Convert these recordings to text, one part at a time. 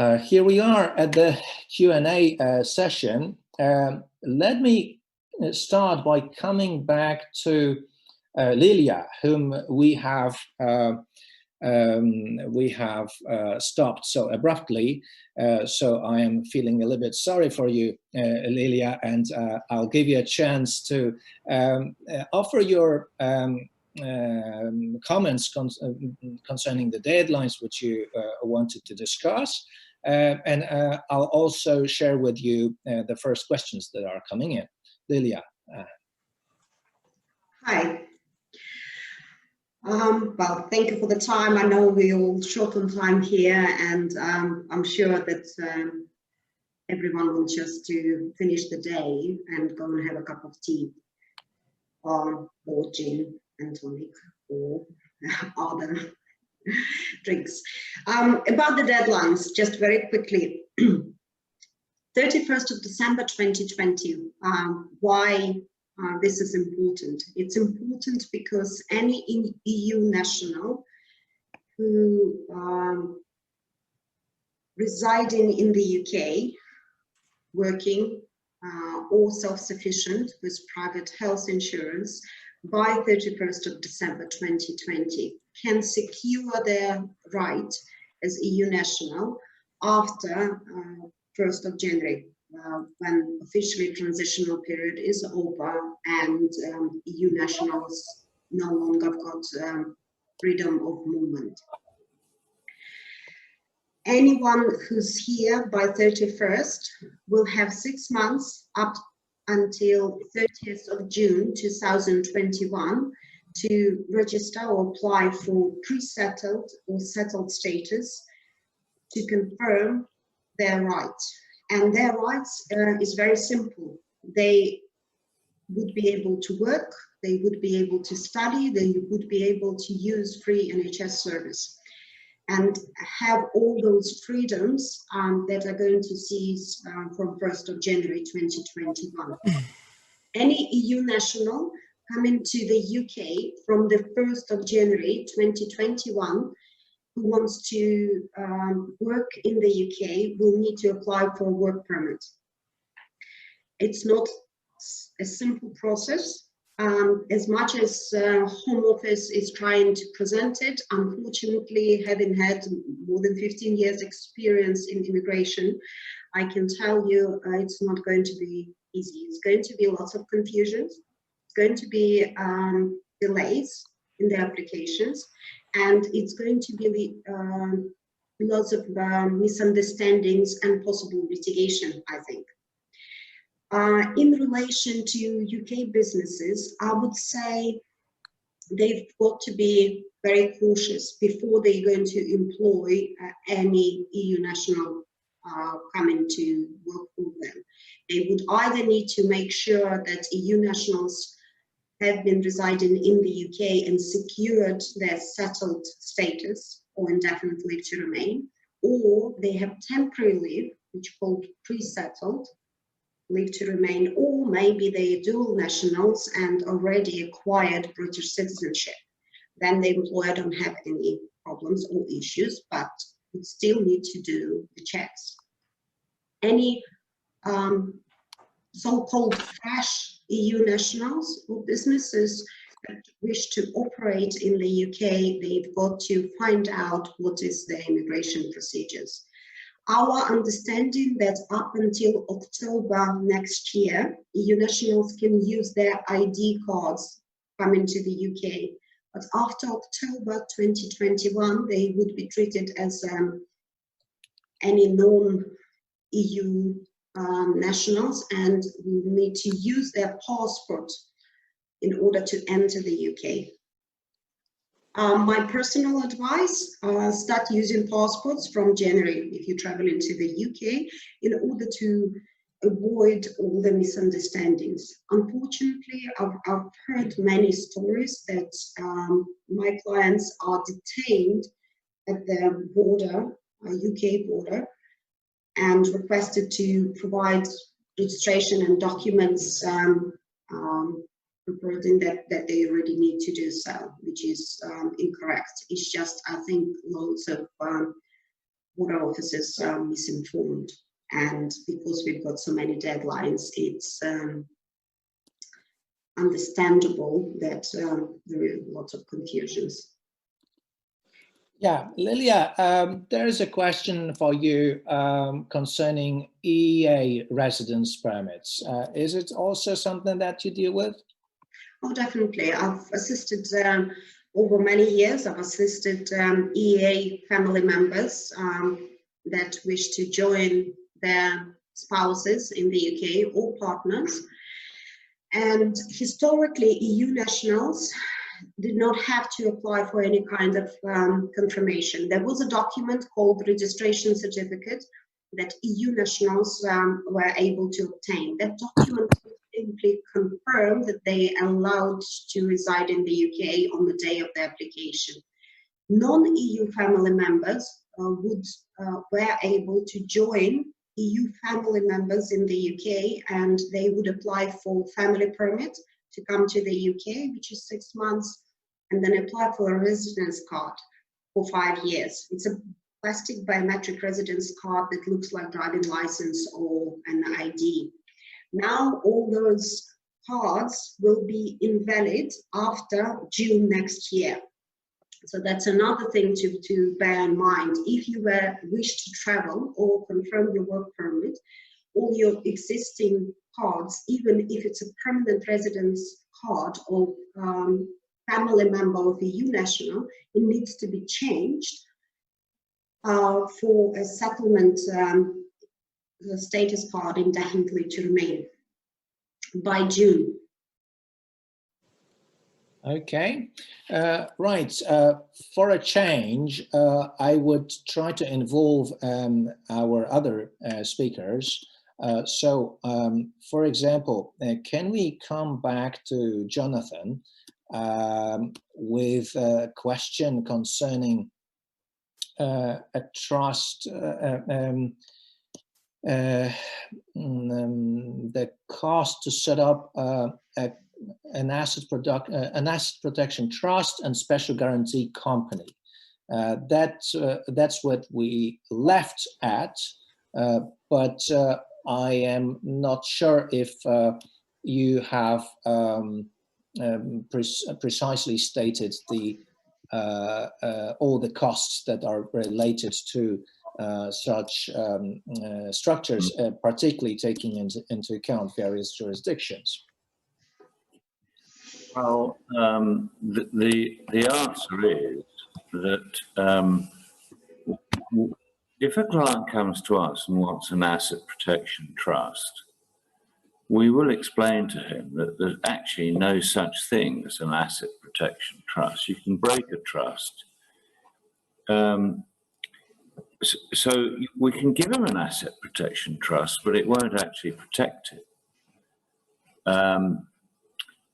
Here we are at the Q&A session. Let me start by coming back to Lilia, whom we have stopped so abruptly. So I am feeling a little bit sorry for you, Lilia, and I'll give you a chance to offer your comments concerning the deadlines which you wanted to discuss. And I'll also share with you the first questions that are coming in. Lilia. Hi. Well, thank you for the time. I know we're all short on time here, and I'm sure that everyone will just to finish the day and go and have a cup of tea or gin and tonic or other drinks. About the deadlines, just very quickly. 31st of December 2020. Why this is important? It's important because any EU national who residing in the UK, working or self-sufficient with private health insurance by 31st of December 2020 can secure their right as EU national after 1st of January, when officially transitional period is over and EU nationals no longer got freedom of movement. Anyone who's here by 31st will have 6 months up until 30th of June 2021 to register or apply for pre-settled or settled status to confirm their rights. And their rights is very simple. They would be able to work, they would be able to study, they would be able to use free NHS service and have all those freedoms that are going to cease from 1st of January 2021. Any EU national coming to the UK from the 1st of January 2021 who wants to work in the UK will need to apply for a work permit. It's not a simple process. As much as Home Office is trying to present it, unfortunately, having had more than 15 years experience in immigration, I can tell you it's not going to be easy. It's going to be lots of confusions. It's going to be delays in the applications, and it's going to be lots of misunderstandings and possible litigation, I think. In relation to UK businesses, I would say they've got to be very cautious before they're going to employ any EU national coming to work for them. They would either need to make sure that EU nationals have been residing in the UK and secured their settled status or indefinite leave to remain, or they have temporary leave, which is called pre-settled leave to remain, or maybe they are dual nationals and already acquired British citizenship. Then the employer don't have any problems or issues, but would still need to do the checks. Any so-called fresh EU nationals or businesses that wish to operate in the UK, they've got to find out what is their immigration procedures. Our understanding that up until October next year, EU nationals can use their ID cards coming to the UK. But after October 2021, they would be treated as any non-EU nationals and will need to use their passport in order to enter the UK. My personal advice, start using passports from January if you travel into the UK in order to avoid all the misunderstandings. Unfortunately, I've heard many stories that my clients are detained at the border, UK border, and requested to provide registration and documents reporting that they already need to do so, which is incorrect. It's just, I think, loads of border officers are misinformed. And because we've got so many deadlines, it's understandable that there are lots of confusions. Yeah, Lilia, there is a question for you concerning EEA residence permits. Is it also something that you deal with? Oh, definitely. I've assisted over many years. I've assisted EEA family members that wish to join their spouses in the UK or partners. And historically, EU nationals did not have to apply for any kind of confirmation. There was a document called registration certificate that EU nationals were able to obtain. That document simply confirmed that they are allowed to reside in the UK on the day of the application. Non-EU family members were able to join EU family members in the UK, and they would apply for family permit to come to the UK, which is 6 months, and then apply for a residence card for 5 years. It's a plastic biometric residence card that looks like driving license or an ID. Now all those cards will be invalid after June next year. So that's another thing to bear in mind. If you wish to travel or confirm your work permit, all your existing cards, even if it's a permanent residence card of family member of EU national, it needs to be changed for a settlement status card indefinitely to remain by June. Okay, right. For a change, I would try to involve our other speakers. For example, can we come back to Jonathan with a question concerning a trust, the cost to set up an asset protection trust and special guarantee company. That's what we left at, but I am not sure if you have precisely stated the all the costs that are related to such structures, particularly taking into account various jurisdictions. Well, the answer is that if a client comes to us and wants an asset protection trust, we will explain to him that there's actually no such thing as an asset protection trust. You can break a trust. So we can give him an asset protection trust, but it won't actually protect it.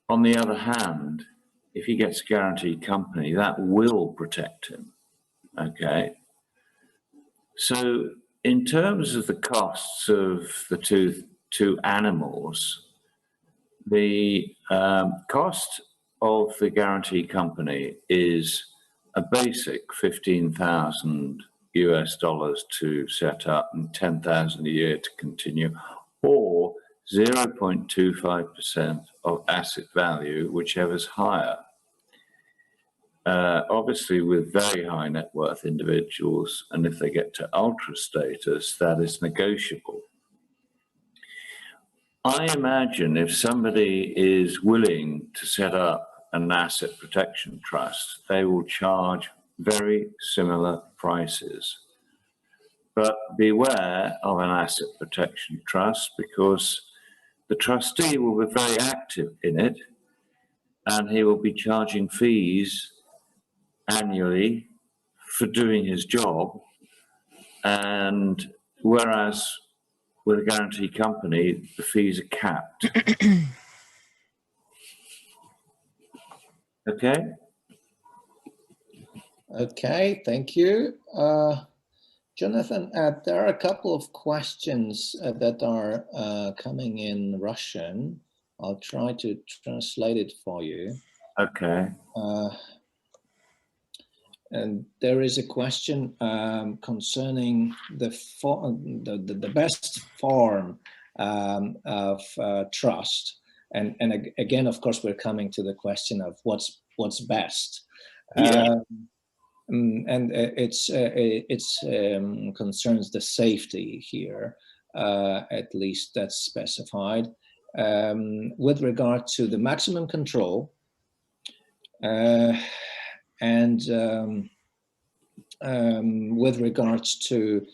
On the other hand, if he gets a guaranteed company, that will protect him, okay? So in terms of the costs of the two animals, the cost of the guaranteed company is a basic $15,000 US to set up and 10,000 a year to continue, or 0.25% of asset value, whichever's higher. Obviously, with very high net worth individuals, and if they get to ultra status, that is negotiable. I imagine if somebody is willing to set up an asset protection trust, they will charge very similar prices. But beware of an asset protection trust, because the trustee will be very active in it, and he will be charging fees annually for doing his job. And whereas with a guarantee company, the fees are capped. Okay? Okay, thank you. Jonathan, there are a couple of questions that are coming in Russian. I'll try to translate it for you. Okay. and there is a question concerning the best form of trust, and again, of course, we're coming to the question of what's best. Yeah. And it's concerns the safety here, at least that's specified, with regard to the maximum control, and with regards to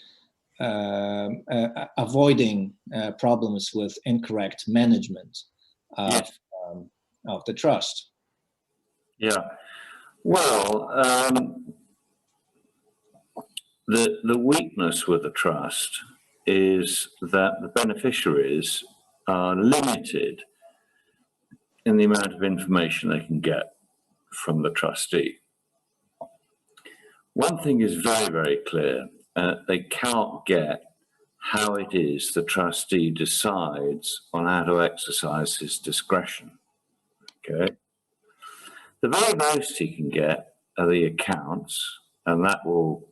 avoiding problems with incorrect management of, of the trust. Yeah. Well, the weakness with the trust is that the beneficiaries are limited in the amount of information they can get from the trustee. One thing is very, very clear. They cannot get how it is the trustee decides on how to exercise his discretion. Okay. The very most he can get are the accounts, and that will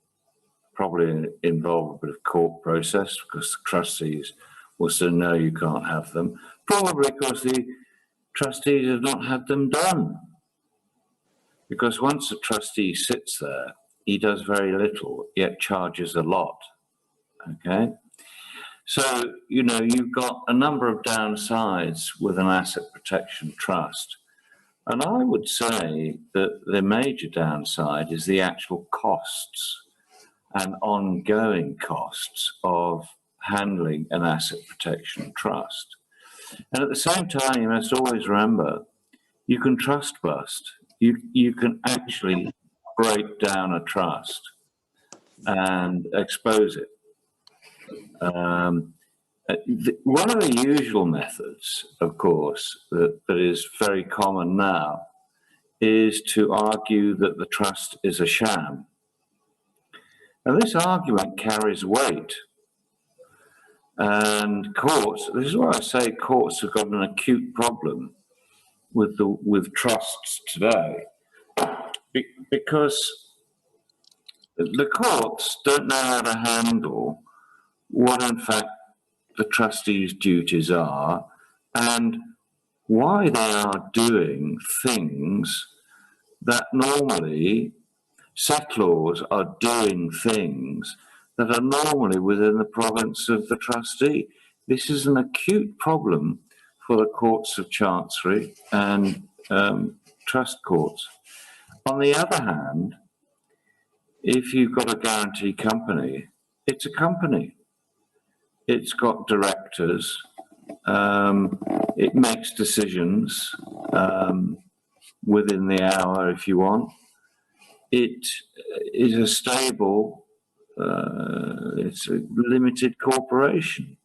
probably involve a bit of court process because the trustees will say, no, you can't have them. Probably because the trustees have not had them done. Because once a trustee sits there, he does very little, yet charges a lot. Okay? So, you know, you've got a number of downsides with an asset protection trust. And I would say that the major downside is the actual costs and ongoing costs of handling an asset protection trust. And at the same time, you must always remember, you can trust bust. You can actually break down a trust and expose it. One of the usual methods, of course, that is very common now is to argue that the trust is a sham. And this argument carries weight. And courts, this is why I say courts have got an acute problem with trusts today, because the courts don't know how to handle what in fact the trustees' duties are and why they are doing things that normally settlors are doing things that are normally within the province of the trustee. This is an acute problem for the courts of chancery and trust courts. On the other hand, if you've got a guarantee company, it's a company. It's got directors. It makes decisions within the hour if you want. It is a stable, it's a limited corporation.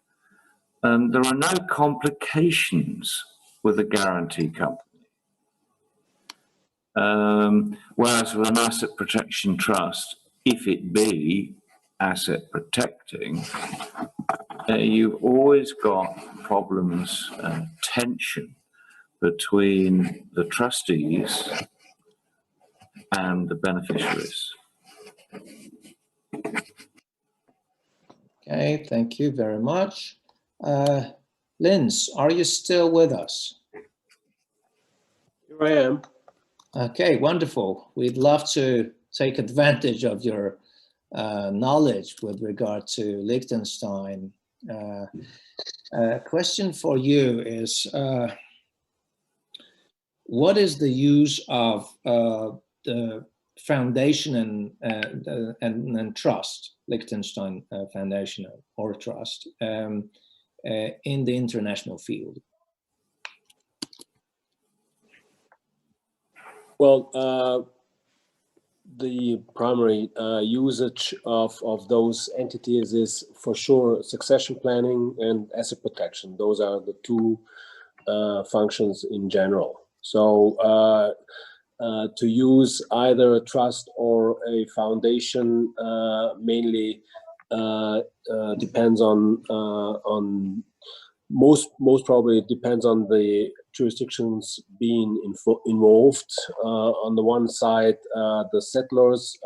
And there are no complications with a guarantee company. Whereas with an asset protection trust, if it be asset protecting, you've always got problems and tension between the trustees and the beneficiaries. Okay, thank you very much. Linz, are you still with us? Here I am. Okay, wonderful. We'd love to take advantage of your knowledge with regard to Liechtenstein. Question for you is, what is the use of the foundation and trust, Liechtenstein Foundation or Trust, in the international field? Well, the primary usage of those entities is for sure succession planning and asset protection. Those are the two functions in general. So to use either a trust or a foundation mainly depends on most probably it depends on the jurisdictions being involved. On the one side, the settlers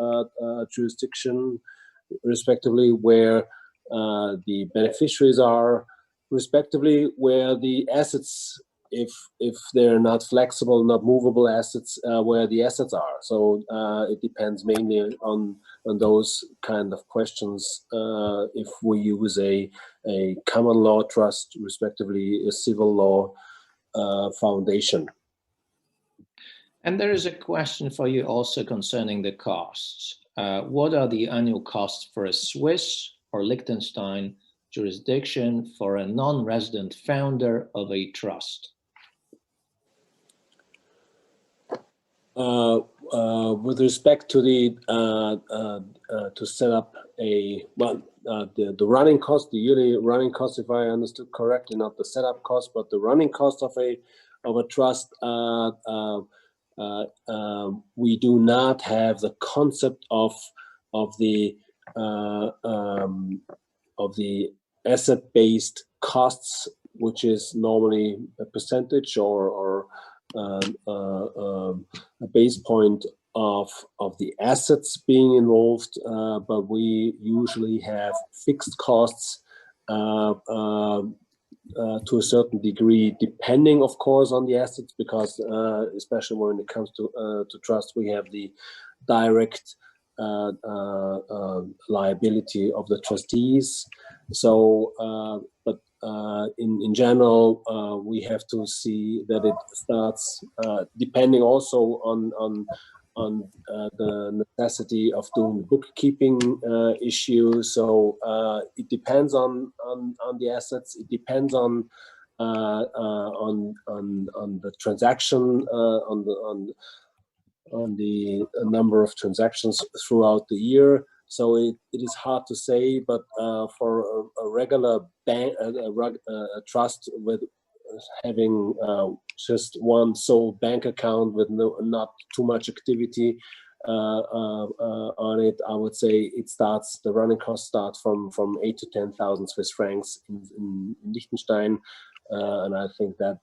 jurisdiction, respectively, where the beneficiaries are, respectively, where the assets, if they're not flexible, not movable assets, where the assets are. So it depends mainly on those kind of questions. If we use a common law trust, respectively, a civil law foundation. And there is a question for you also concerning the costs. What are the annual costs for a Swiss or Liechtenstein jurisdiction for a non-resident founder of a trust? With respect to the to set up a the running cost, the yearly running cost, if I understood correctly, not the setup cost, but the running cost of a trust, we do not have the concept of the asset-based costs, which is normally a percentage or a base point of the assets being involved, but we usually have fixed costs to a certain degree, depending, of course, on the assets, because especially when it comes to trust, we have the direct liability of the trustees. So, but in general, we have to see that it starts depending also on the necessity of doing the bookkeeping issue. So it depends on the assets. It depends on the transaction, on the number of transactions throughout the year. So it is hard to say, but for a regular bank, a trust with having just one sole bank account with not too much activity on it, I would say the running cost starts from 8,000 to 10,000 Swiss francs in Liechtenstein, and I think that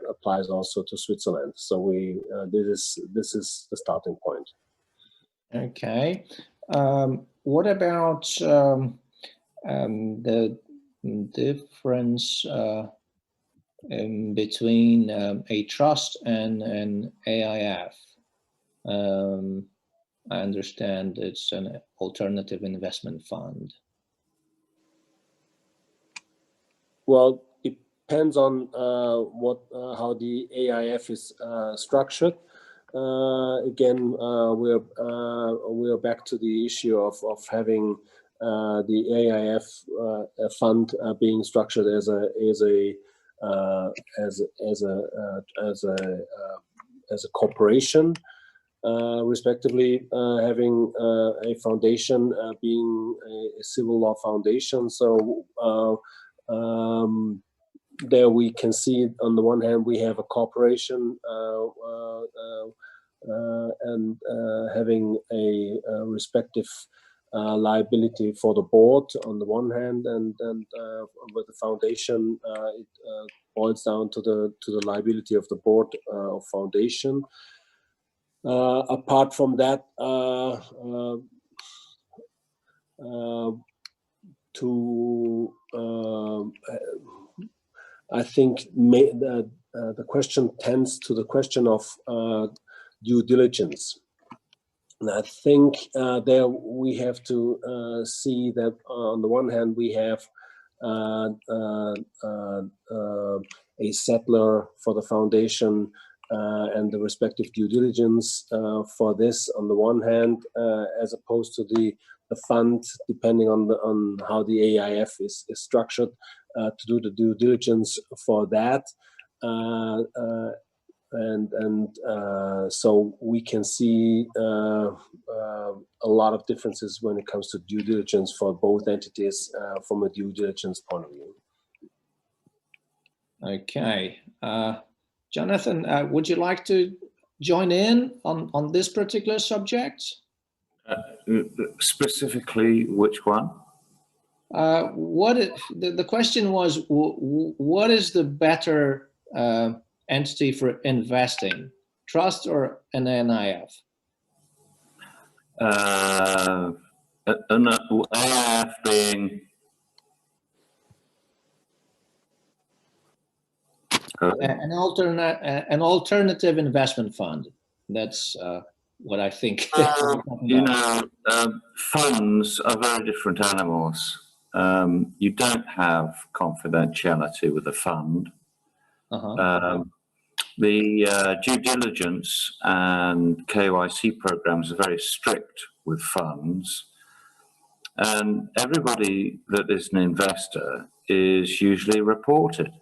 applies also to Switzerland. So this is the starting point. Okay. What about the difference between a trust and an AIF? I understand it's an alternative investment fund. Well, it depends on how the AIF is structured. Again, we're back to the issue of having the AIF fund being structured as a corporation, respectively, having a foundation being a civil law foundation. So there we can see, on the one hand, we have a corporation and having a respective liability for the board on the one hand, and with the foundation, it boils down to the liability of the board of foundation. Apart from that, I think the question tends to the question of due diligence. And I think there we have to see that on the one hand we have a settler for the foundation and the respective due diligence for this on the one hand, as opposed to the fund, depending on how the AIF is structured, to do the due diligence for that. So we can see a lot of differences when it comes to due diligence for both entities from a due diligence point of view. Okay. Jonathan, would you like to join in on this particular subject? Specifically, which one? The question was, what is the better entity for investing? Trust or an NIF? An AIF being an alternative investment fund. That's what I think. Funds are very different animals. You don't have confidentiality with a fund. The due diligence and KYC programs are very strict with funds, and everybody that is an investor is usually reported.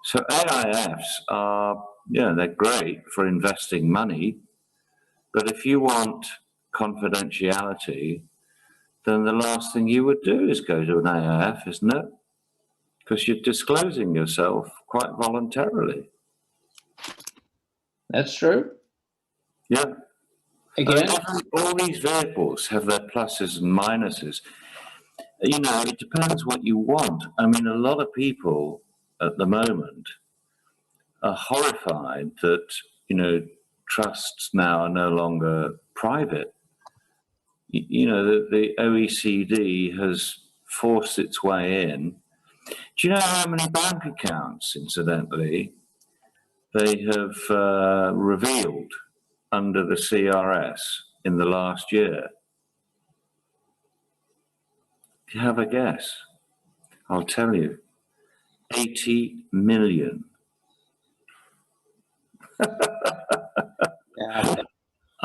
So AIFs are, they're great for investing money, but if you want confidentiality, then the last thing you would do is go to an AIF, isn't it? Because you're disclosing yourself quite voluntarily. That's true. Yeah. Again, all these vehicles have their pluses and minuses. It depends what you want. I mean, a lot of people at the moment are horrified that, trusts now are no longer private. The OECD has forced its way in. Do you know how many bank accounts, incidentally, they have revealed under the CRS in the last year? Do you have a guess? I'll tell you. 80 million. yeah.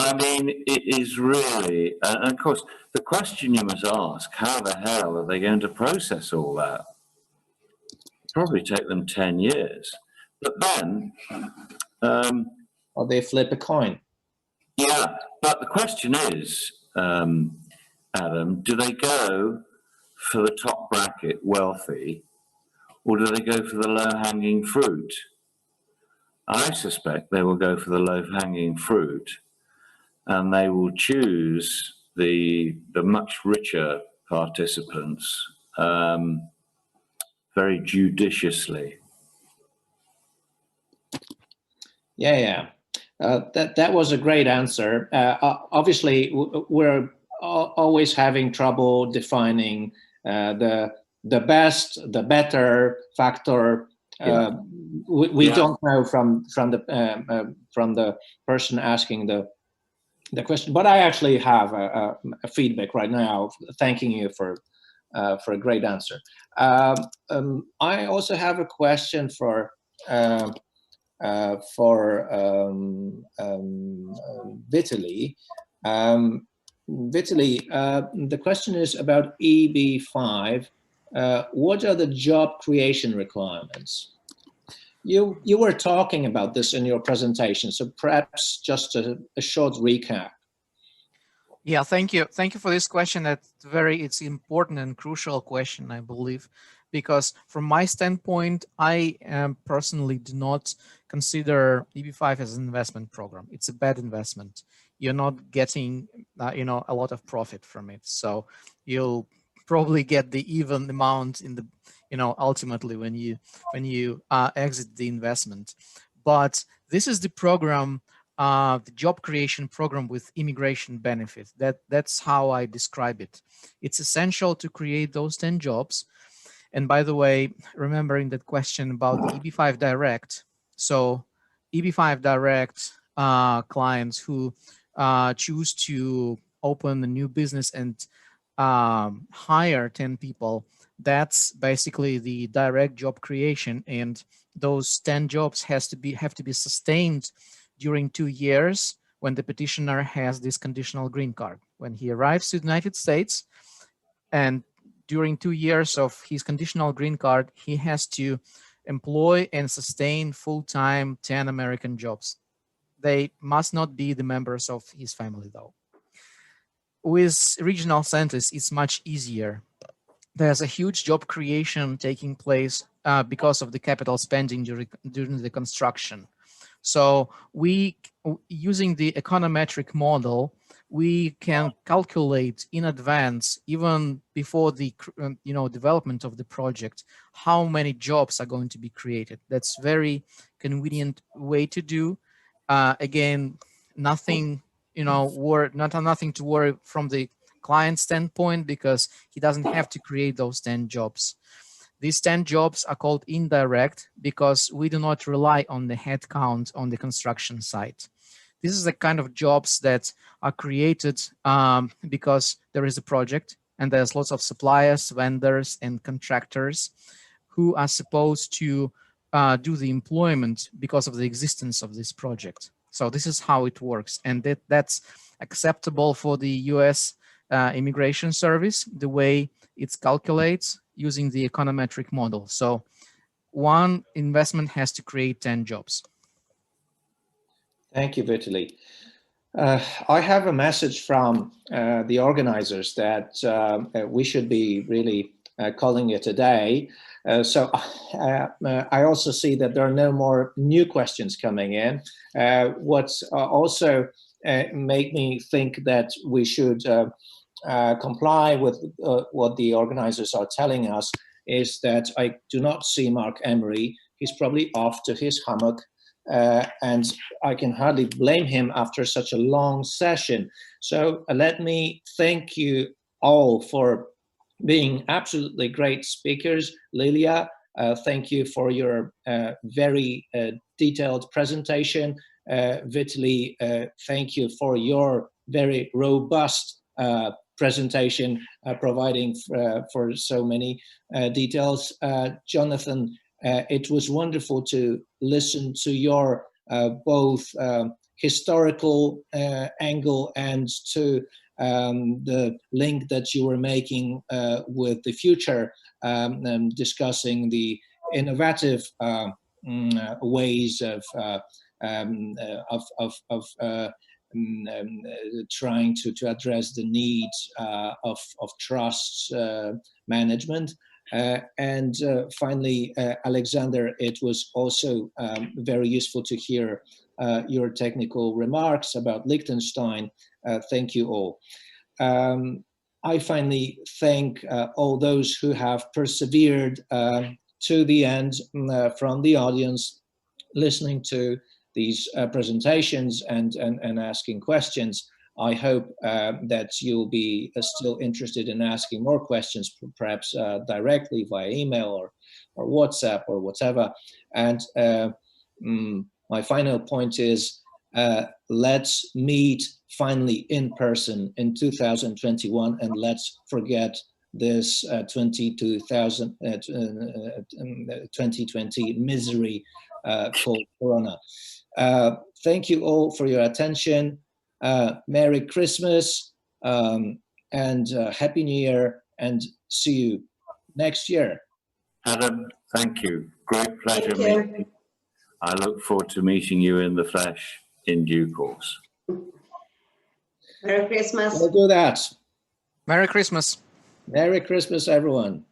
I mean, it is really, and of course, the question you must ask, how the hell are they going to process all that? Probably take them 10 years. But then... or they flip a coin. Yeah, but the question is, Adam, do they go for the top bracket wealthy, or do they go for the low-hanging fruit? I suspect they will go for the low-hanging fruit, and they will choose the much richer participants very judiciously. Yeah. That was a great answer. Obviously, we're always having trouble defining the best, the better factor. We don't know from the person asking the question, but I actually have a feedback right now thanking you for a great answer. I also have a question for Vitaly. Vitaly, the question is about EB5. What are the job creation requirements? You were talking about this in your presentation, so perhaps just a short recap. Yeah, thank you. Thank you for this question. It's important and crucial question, I believe, because from my standpoint, I personally do not consider EB5 as an investment program. It's a bad investment. You're not getting, a lot of profit from it. So you'll probably get the even amount in the, ultimately when you exit the investment. But this is the program, the job creation program with immigration benefit. That's how I describe it. It's essential to create those 10 jobs. And by the way, remembering that question about the EB5 Direct, so EB5 Direct clients who choose to open a new business and hire 10 people, that's basically the direct job creation, and those 10 jobs have to be sustained during 2 years when the petitioner has this conditional green card. When he arrives to the United States, and during 2 years of his conditional green card, he has to employ and sustain full-time 10 American jobs. They must not be the members of his family, though. With regional centers, it's much easier. There's a huge job creation taking place because of the capital spending during the construction. So using the econometric model, we can calculate in advance, even before the development of the project, how many jobs are going to be created. That's very convenient way to do. Again, nothing nothing to worry from the client standpoint, because he doesn't have to create those 10 jobs. These 10 jobs are called indirect because we do not rely on the headcount on the construction site. This is the kind of jobs that are created because there is a project and there's lots of suppliers, vendors, and contractors who are supposed to do the employment because of the existence of this project. So this is how it works, and that's acceptable for the US Immigration Service, the way it calculates using the econometric model. So one investment has to create 10 jobs. Thank you, Vitaly. I have a message from the organizers that we should be really calling it a day. So I also see that there are no more new questions coming in. What's also made me think that we should comply with what the organizers are telling us is that I do not see Mark Emery. He's probably off to his hammock. And I can hardly blame him after such a long session. So let me thank you all for being absolutely great speakers. Lilia, thank you for your very detailed presentation. Vitaly, thank you for your very robust presentation, providing for so many details. Jonathan, it was wonderful to listen to your both historical angle and to the link that you were making with the future, discussing the innovative ways of trying to address the needs of trust management. And finally, Alexander, it was also very useful to hear your technical remarks about Liechtenstein. Thank you all. I finally thank all those who have persevered to the end from the audience, listening to these presentations and asking questions. I hope that you'll be still interested in asking more questions, perhaps directly via email or WhatsApp or whatever. And my final point is, let's meet finally in person in 2021, and let's forget this 2020 misery called Corona. Thank you all for your attention. Merry Christmas and Happy New Year, and see you next year. Adam, thank you. Great pleasure meeting you. I look forward to meeting you in the flesh in due course. Merry Christmas. We'll do that. Merry Christmas. Merry Christmas, everyone.